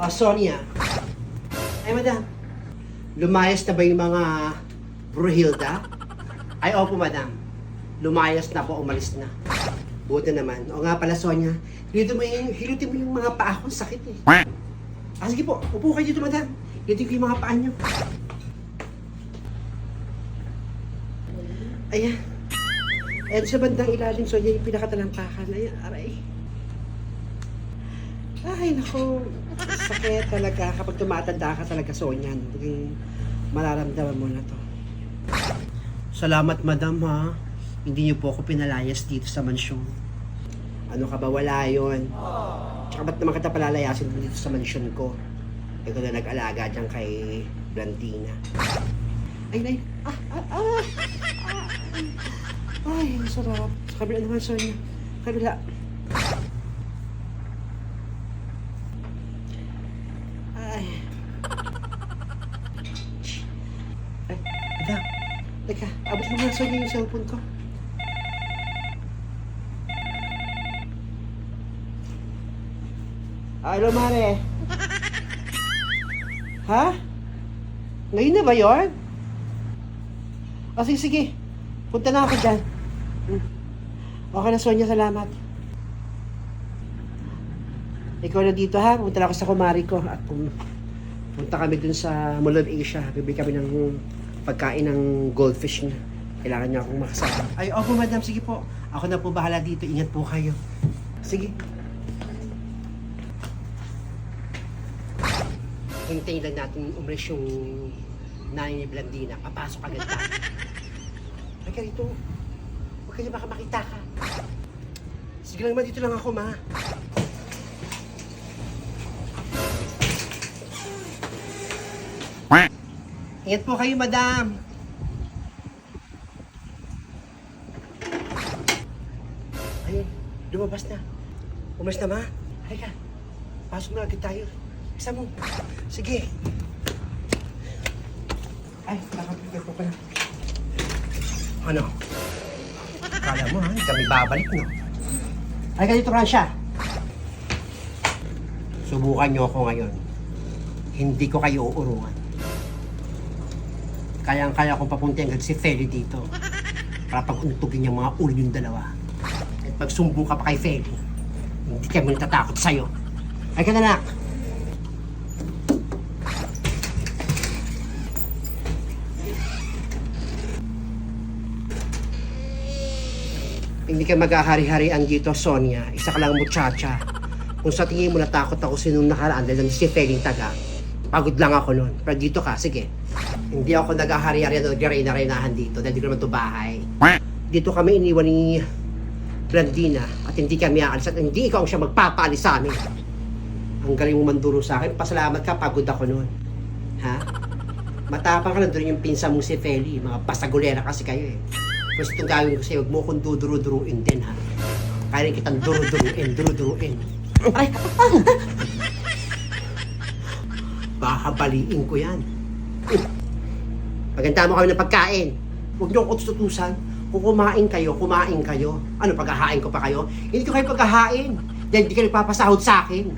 Sonia. Ay, madam. Lumayas na ba yung mga Bruhilda? Ay, opo, madam. Lumayas na po, umalis na. Buti naman. O nga pala, Sonia, hilutin mo yung mga paa ko, sakit eh. Sige po, upo kayo dito, madam. Hilutin ko yung mga paa nyo. Ayan. Ayan sa bandang ilalim, Sonia, yung pinakatalampakan. Ayan, aray. Ay, naku. Sakit talaga. Kapag tumatanda ka talaga, Sonia, naging mararamdaman mo na to. Salamat, madam, ha. Hindi niyo po ako pinalayas dito sa mansyon. Ano ka ba? Wala yun. Tsaka ba't naman kita palalayasin dito sa mansyon ko? Ikaw na nag-alaga dyan kay Blandina. Ay, ay, ang sarap. Sa kabila naman, Sonia. Kabila. Ay. Ay, madam. Teka, abot mo nga, Sonia, yung cellphone ko. Hello, Mare. Ha? Ngayon na ba yun? Sige, sige. Punta na ako dyan. Okay na, Sonia, salamat. Ikaw na dito, ha? Punta na ako sa kumari ko. At punta kami dun sa Mall of Asia. Bibili kami ng pagkain ng goldfish na. Kailangan niya akong makasama. Ay, opo, madam. Sige po. Ako na po bahala dito. Ingat po kayo. Sige. Hintayin lang natin umalis yung nanay ni Blandina. Papasok agad tayo. Ay ka rito. Huwag ka niya baka makita ka. Sige lang, dito lang ako, ma. Ingat po kayo, madam. Ayun, lumabas na. Umalis na, ma. Halika. Pasok na agad tayo. Isa mo. Sige. Ay, nakapigil ko pala. Ano? Kala mo, ha? Kami babalik, no? Ay, ganito, Francia. Subukan niyo ako ngayon. Hindi ko kayo uurungan. Kayang-kaya kong papuntin agad si Feli dito. Para pag-untugin yung mga ulo yung dalawa. At pag sumbong ka pa kay Feli, hindi kami natatakot sa'yo. Ay ka na, anak. Hindi ka maghahari-harian dito, Sonia. Isa ka lang muchacha. Kung sa tingin mo natakot ako sinong nakaraan dahil si Feling Taga, pagod lang ako noon. Pero dito ka, sige. Hindi ako naghahari-harian o nagre-reyna-reynahan dito dahil di ko naman ito bahay. Dito kami iniwan ni Blandina at hindi kami aalis at hindi ikaw siya magpapaalis sa amin. Ang galing mo manduro sa akin. Pasalamat ka, pagod ako noon. Ha? Matapang ka na doon yung pinsa mong si Feli. Mga pasagulera kasi kayo eh. Kasi itong gawin ko sa'yo, huwag mo akong duduru-duruin din, ha? Kaya rin kitang duru-duruin. Ay! Bahabaliin ko yan. Paganda mo kami ng pagkain. Huwag niyo akong utusan. Kung kumain kayo. Ano, paghahain ko pa kayo? Hindi ko kayo paghahain. Dahil hindi kayo nagpapasahod sa akin.